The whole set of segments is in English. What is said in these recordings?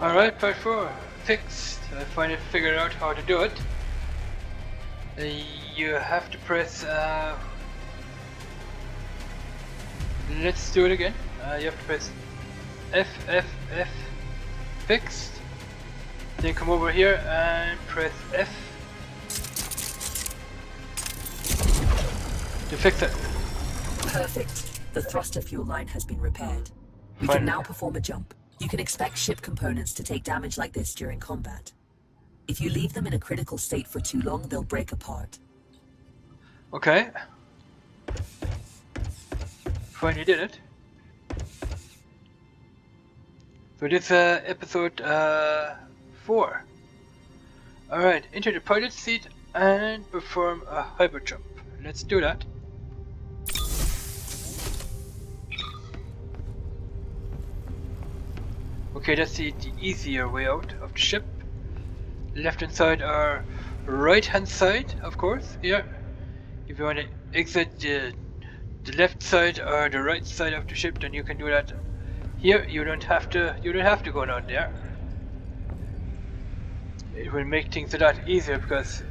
Alright, part 4. Fixed. I finally figured out how to do it. You have to press... let's do it again. You have to press F, F, F, fixed. Then come over here and press F to fix it. Perfect. The thruster fuel line has been repaired. We can now perform a jump. You can expect ship components to take damage like this during combat. If you leave them in a critical state for too long, they'll break apart. Okay. Finally did it. So this episode 4. Alright, enter the pilot seat and perform a hyper jump. Let's do that. Okay, that's the easier way out of the ship. Left hand side or right hand side, of course, here. If you want to exit the left side or the right side of the ship, then you can do that here. You don't have to go down there. It will make things a lot easier because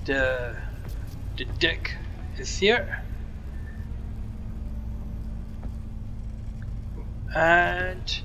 the deck is here. And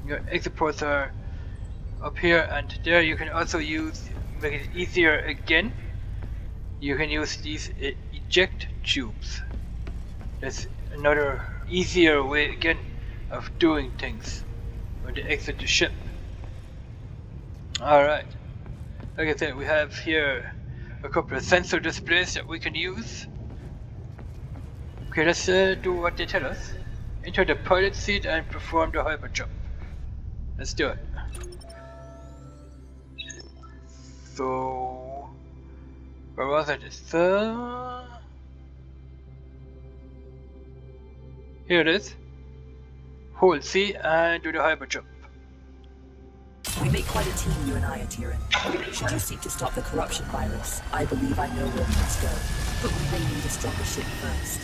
your exit ports are up here and there. You can also make it easier again. You can use these eject tubes. That's another easier way again of doing things when to exit the ship. Alright, like I said, we have here a couple of sensor displays that we can use. Okay, let's do what they tell us. Enter the pilot seat and perform the hyper jump. Let's do it. So, where was it? Here it is. Hold C and do the hyper jump. We make quite a team, you and I, Atiran. Should you seek to stop the corruption virus, I believe I know where we must go. But we may need a stronger ship first.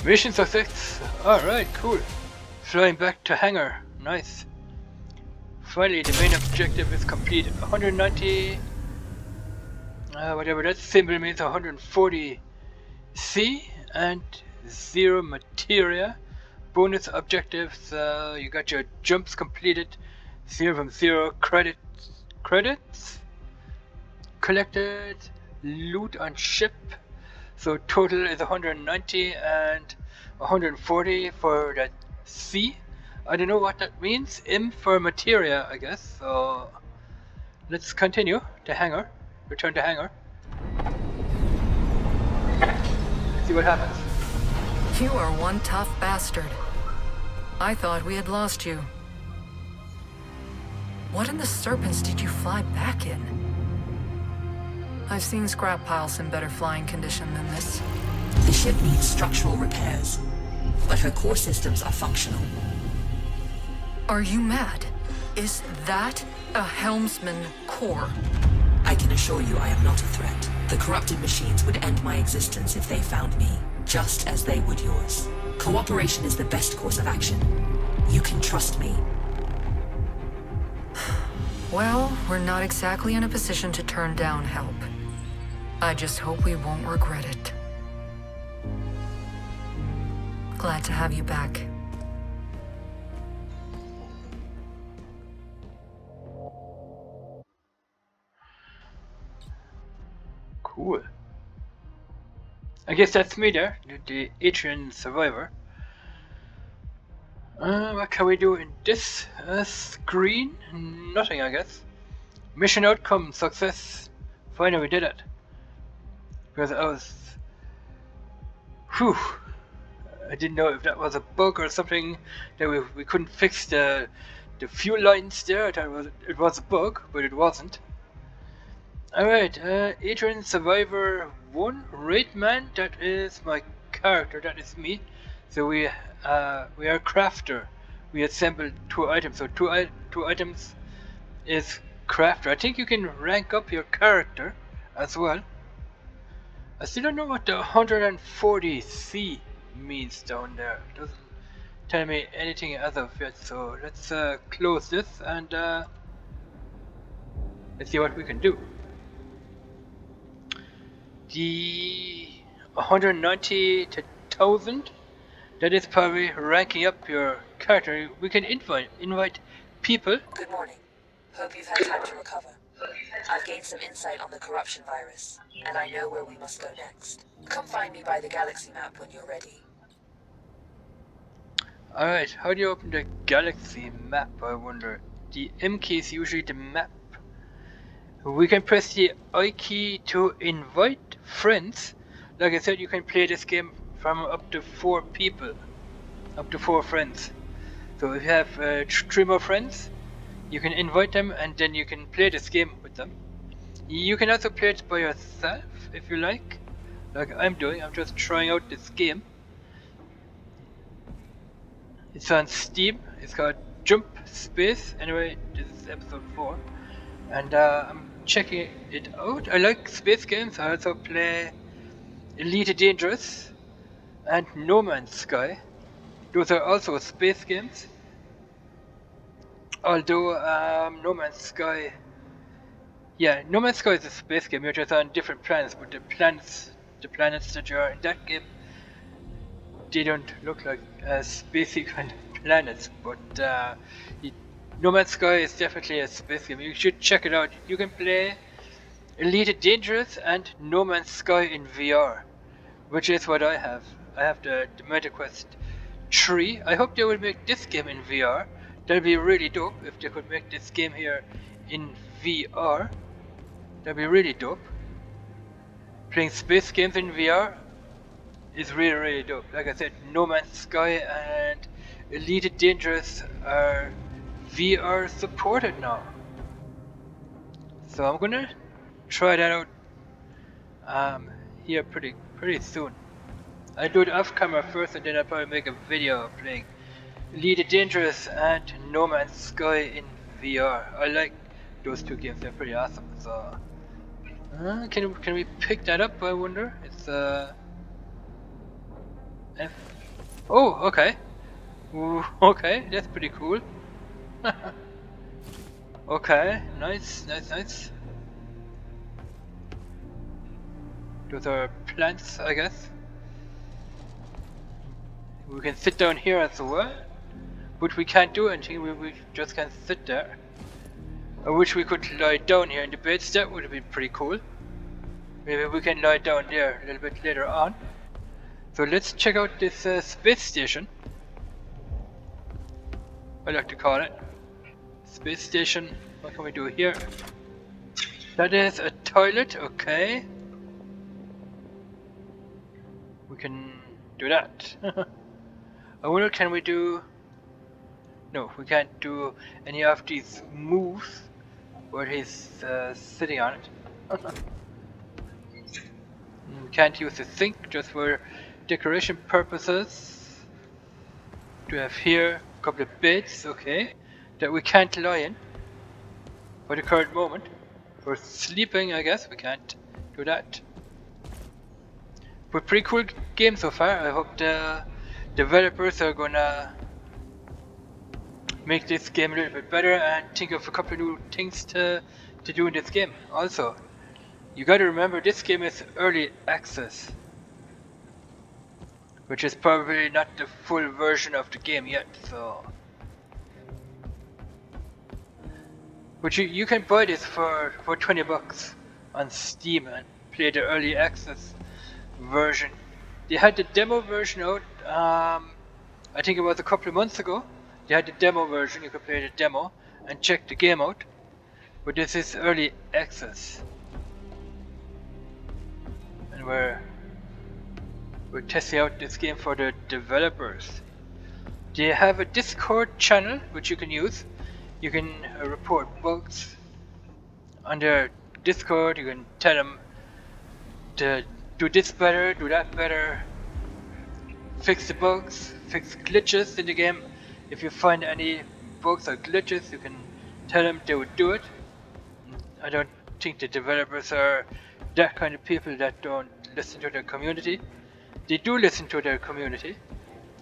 Mission success. Alright, cool. Flying back to hangar. Nice. Finally, the main objective is complete. 190... whatever that symbol means, 140 C and 0 materia. Bonus objectives, you got your jumps completed. 0 from 0 credits. Collected. Loot on ship. So total is 190 and 140 for that C. I don't know what that means. M for materia, I guess. So let's continue to hangar. Return to hangar. See what happens. You are one tough bastard. I thought we had lost you. What in the serpents did you fly back in? I've seen scrap piles in better flying condition than this. The ship needs structural repairs, but her core systems are functional. Are you mad? Is that a helmsman core? I can assure you I am not a threat. The corrupted machines would end my existence if they found me, just as they would yours. Cooperation is the best course of action. You can trust me. Well, we're not exactly in a position to turn down help. I just hope we won't regret it. Glad to have you back. Cool. I guess that's me there, the Atrian survivor. What can we do in this screen? Nothing, I guess. Mission outcome, success. Finally, we did it. Because I was... Whew. I didn't know if that was a bug or something that we couldn't fix the fuel lines there. I thought it was a bug, but it wasn't. Alright, Atrian Survivor 1, Raidman, that is my character, that is me. So we are crafter. We assembled 2 items, so two items is crafter. I think you can rank up your character as well. I still don't know what the 140C means down there. It doesn't tell me anything as of yet, so let's close this and let's see what we can do. The 190 to 1000, that is probably ranking up your character. We can invite people. Good morning. Hope you've had time to recover. I've gained some insight on the corruption virus, and I know where we must go next. Come find me by the galaxy map when you're ready. Alright, how do you open the galaxy map, I wonder? The M key is usually the map. We can press the I key to invite friends. Like I said, you can play this game from up to 4 people. Up to 4 friends. So if you have 3 more friends, you can invite them and then you can play this game with them. You can also play it by yourself if you like I'm doing. I'm just trying out this game. It's on Steam. It's called Jump Space. Anyway, this is episode 4. And I'm checking it out. I like space games. I also play Elite Dangerous and No Man's Sky. Those are also space games. Although No Man's Sky... Yeah, No Man's Sky is a space game. You're just on different planets, but the planets that you are in that game, they don't look like spacey kind of planets. But No Man's Sky is definitely a space game. You should check it out. You can play Elite Dangerous and No Man's Sky in VR, which is what I have. I have the MetaQuest 3. I hope they will make this game in VR. That'd be really dope if they could make this game here in VR. That'd be really dope. Playing space games in VR is really, really dope. Like I said, No Man's Sky and Elite Dangerous are VR supported now. So I'm gonna try that out here pretty soon. I'll do it off camera first and then I'll probably make a video of playing Elite Dangerous and No Man's Sky in VR. I like those 2 games, they're pretty awesome. So can we pick that up, I wonder? It's F. Oh, okay. Ooh, okay, that's pretty cool. Okay, nice. Those are plants, I guess. We can sit down here as well, but we can't do anything, we just can sit there. I wish we could lie down here in the beds, that would have been pretty cool. Maybe we can lie down there a little bit later on. So let's check out this space station. I like to call it. Space station, what can we do here? That is a toilet, okay. We can do that. I wonder, can we do... No, we can't do any of these moves where he's sitting on it. We can't use the sink, just for decoration purposes. We have here a couple of beds, okay, that we can't lie in for the current moment. For sleeping, I guess, we can't do that. But pretty cool game so far. I hope the developers are gonna make this game a little bit better and think of a couple of new things to do in this game. Also, you gotta remember this game is early access, which is probably not the full version of the game yet, so... But you can buy this for 20 bucks on Steam and play the early access version. They had the demo version out, I think it was a couple of months ago. They had the demo version, you could play the demo and check the game out. But this is early access. And we're testing out this game for the developers. They have a Discord channel which you can use. You can report bugs on their Discord. You can tell them to do this better, do that better, fix the bugs, fix glitches in the game. If you find any bugs or glitches, you can tell them they would do it. I don't think the developers are that kind of people that don't listen to their community. They do listen to their community,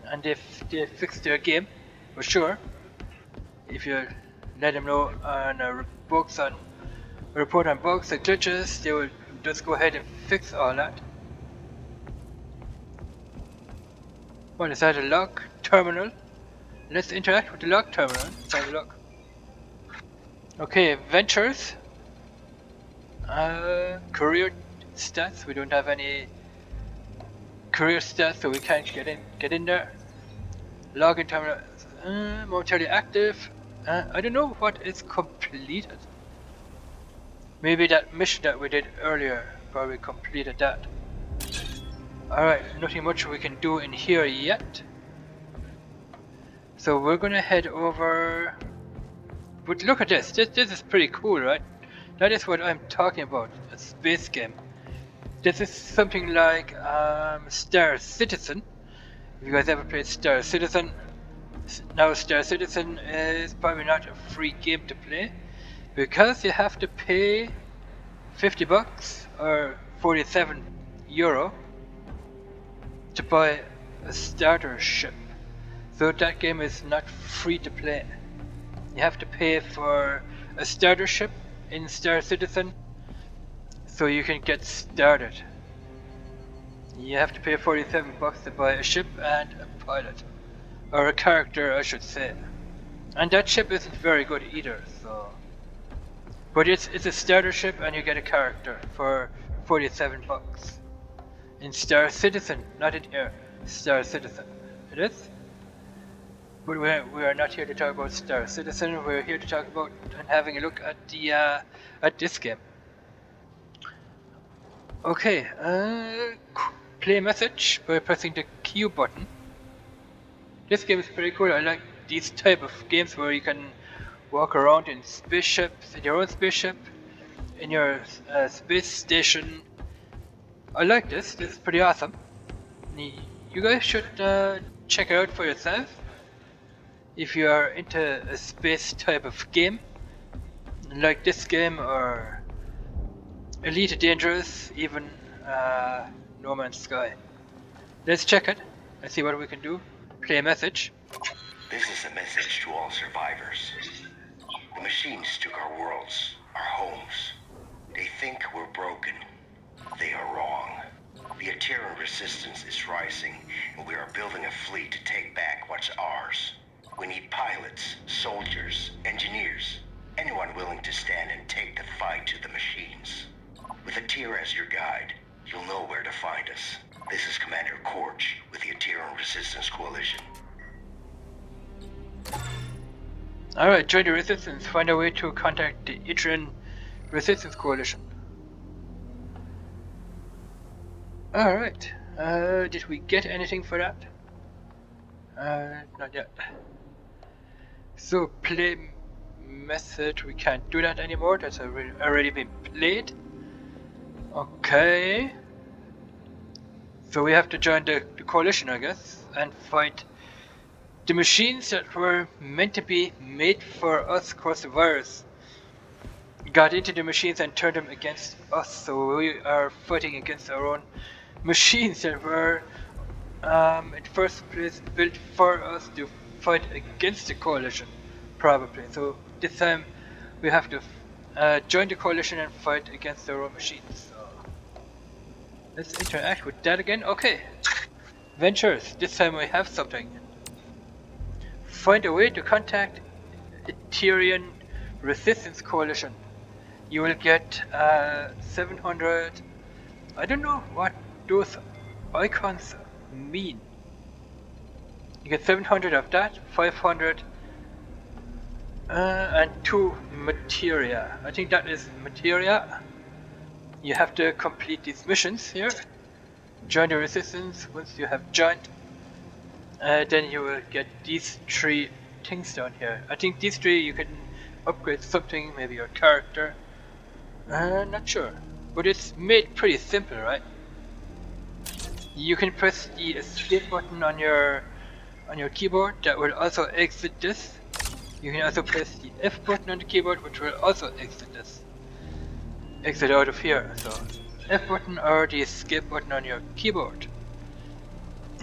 and if they fix their game, for sure. If you let them know on report on bugs and glitches, they will just go ahead and fix all that. What is that, a log terminal? Let's interact with the log terminal. Let's have a look. Okay, adventures. Career stats. We don't have any career stats, so we can't get in there. Login terminal. Momentarily active. I don't know what is completed. Maybe that mission that we did earlier probably completed that. Alright, nothing much we can do in here yet. So we're gonna head over. But look at this. This is pretty cool, right? That is what I'm talking about. A space game. This is something like Star Citizen. If you guys ever played Star Citizen, now Star Citizen is probably not a free game to play because you have to pay 50 bucks or 47 euro to buy a starter ship. So that game is not free to play. You have to pay for a starter ship in Star Citizen so you can get started. You have to pay 47 bucks to buy a ship and a pilot. Or a character, I should say. And that ship isn't very good either, so... But it's a starter ship and you get a character for 47 bucks. In Star Citizen, not in here. Star Citizen. It is? But we are not here to talk about Star Citizen, we're here to talk about and having a look at the at this game. Okay, play message by pressing the Q button. This game is pretty cool. I like these type of games where you can walk around in spaceships, in your own spaceship, in your space station. I like this. This is pretty awesome. You guys should check it out for yourself. If you are into a space type of game, like this game or Elite Dangerous, even No Man's Sky. Let's check it and see what we can do. Play a message. This is a message to all survivors. The machines took our worlds, our homes. They think we're broken. They are wrong. The Aterian resistance is rising, and we are building a fleet to take back what's ours. We need pilots, soldiers, engineers, anyone willing to stand and take the fight to the machines. With Atir as your guide, you'll know where to find us. This is Commander Korch with the Aterian Resistance Coalition. Alright, join the Resistance. Find a way to contact the Aterian Resistance Coalition. Alright, did we get anything for that? Not yet. So, play message, we can't do that anymore, that's already been played. Okay. So we have to join the coalition, I guess, and fight the machines that were meant to be made for us, cause the virus got into the machines and turned them against us, so we are fighting against our own machines that were in the first place built for us to fight against the coalition, probably. So this time we have to join the coalition and fight against our own machines. So let's interact with that again. Okay, ventures. This time we have something. Find a way to contact Aterian Resistance Coalition. You will get 700. I don't know what those icons mean. You get 700 of that, 500 and 2 materia. I think that is materia. You have to complete these missions here. Join the resistance. Once you have joined, then you will get these 3 things down here. I think these 3 you can upgrade something, maybe your character. Not sure, but it's made pretty simple, right? You can press the escape button on your keyboard, that will also exit this. You can also press the F button on the keyboard, which will also exit this. Exit out of here. So F button or the escape button on your keyboard.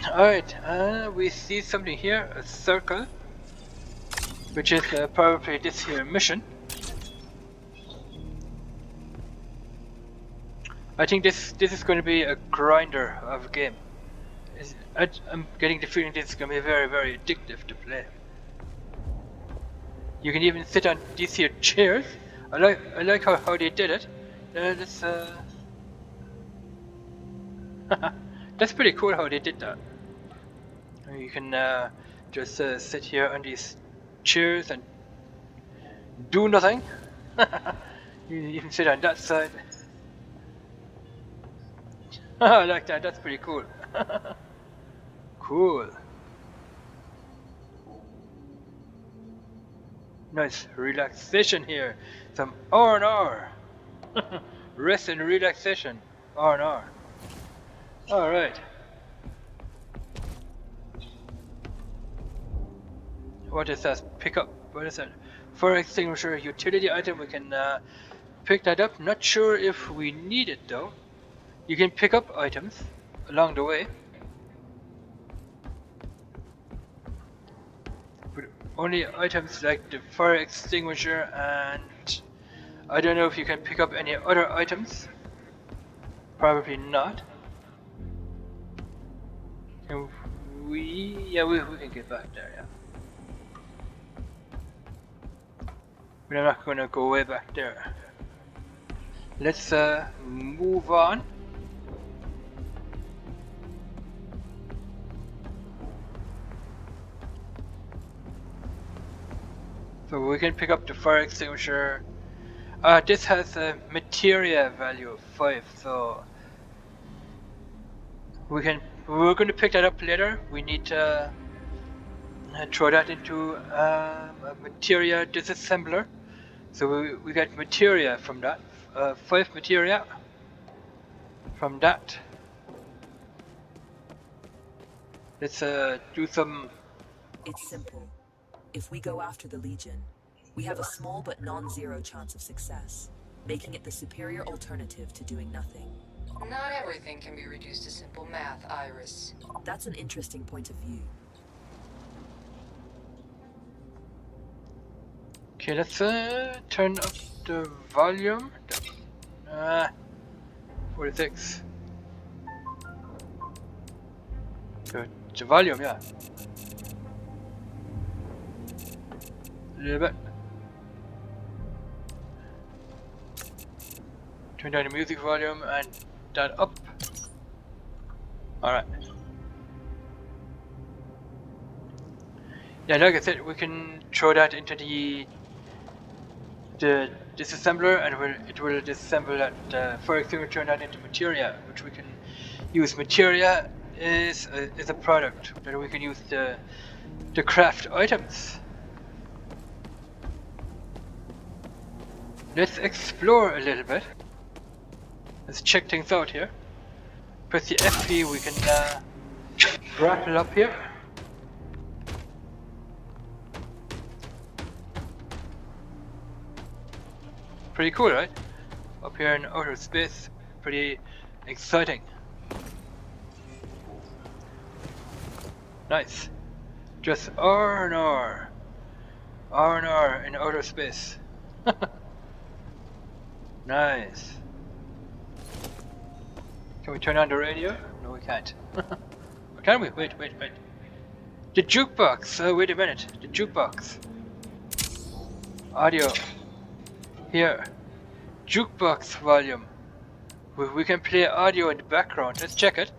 Alright, we see something here, a circle, which is probably this here mission. I think this is going to be a grinder of a game. I'm getting the feeling this is going to be very, very addictive to play. You can even sit on these here chairs. I like how they did it. That's pretty cool how they did that. You can just sit here on these chairs and do nothing. You can sit on that side. I like that, that's pretty cool. Cool. Nice relaxation here. Some R&R. Rest and relaxation. R&R. Alright. What is that? Pick up. What is that? Fire extinguisher utility item. We can pick that up. Not sure if we need it though. You can pick up items along the way. But only items like the fire extinguisher, and I don't know if you can pick up any other items. Probably not. And we can get back there, yeah. But I'm not gonna go way back there. Let's move on. So we can pick up the fire extinguisher. This has a materia value of 5, so we're going to pick that up later. We need to throw that into a materia disassembler. So we get materia from that. 5 materia from that. Let's do some. It's simple. If we go after the Legion, we have a small but non-zero chance of success, making it the superior alternative to doing nothing. Not everything can be reduced to simple math, Iris. That's an interesting point of view. Okay, let's turn up the volume. 46. The volume, yeah. A little bit. Turn down the music volume and that up. Alright. Yeah, like I said, we can throw that into the disassembler, and it will disassemble that fire extinguisher, turn that into materia, which we can use. Materia is a product that we can use to craft items. Let's explore a little bit. Let's check things out here. Press the FP, we can rattle up here. Pretty cool, right? Up here in outer space, pretty exciting. Nice. Just R&R. R&R in outer space. Nice. Can we turn on the radio? No, we can't. Or can we? Wait. The jukebox! Wait a minute. The jukebox. Audio. Here. Jukebox volume. We can play audio in the background. Let's check it.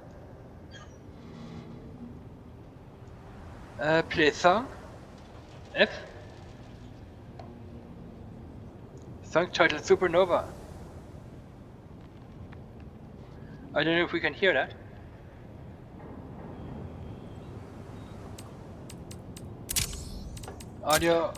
Play song. F. Song title Supernova. I don't know if we can hear that. Audio.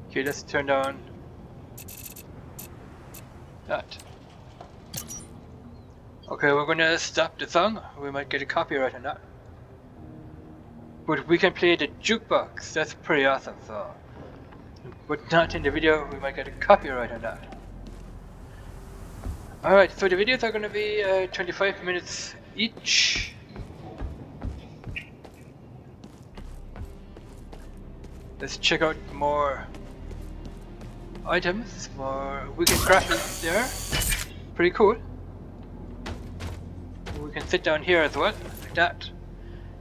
Okay, let's turn down that. Okay, we're gonna stop the song. We might get a copyright on that. But we can play the jukebox. That's pretty awesome, so. But not in the video, we might get a copyright on that. Alright, so the videos are gonna be 25 minutes each. Let's check out more items, more weekend crafting there. Pretty cool. We can sit down here as well, like that.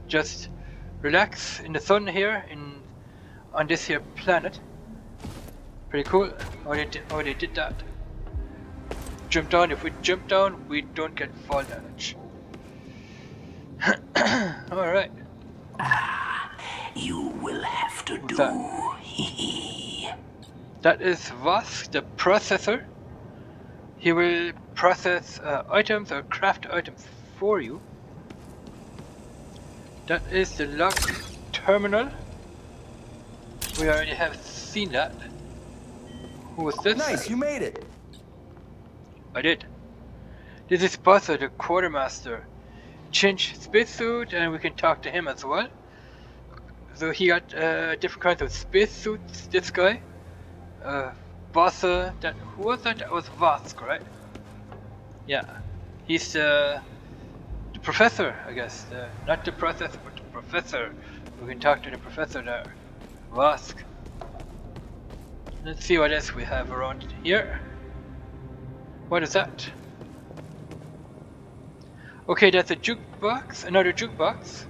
Just relax in the sun here on this here planet. Pretty cool how they did that. Jump down. If we jump down, we don't get fall damage. Alright. You will have to What's do. That is Vosk, the processor. He will process items or craft items for you. That is the log terminal. We already have seen that. Who was this? Nice, you made it. I did. This is Buzzer, the quartermaster. Change spacesuit and we can talk to him as well. So he got different kinds of spacesuits, this guy. Buzzer, who was that? That was Vosk, right? Yeah. He's the professor, I guess. Not the processor, but the professor. We can talk to the professor there. Vosk. Let's see what else we have around here. What is that? Okay, that's a jukebox, another jukebox.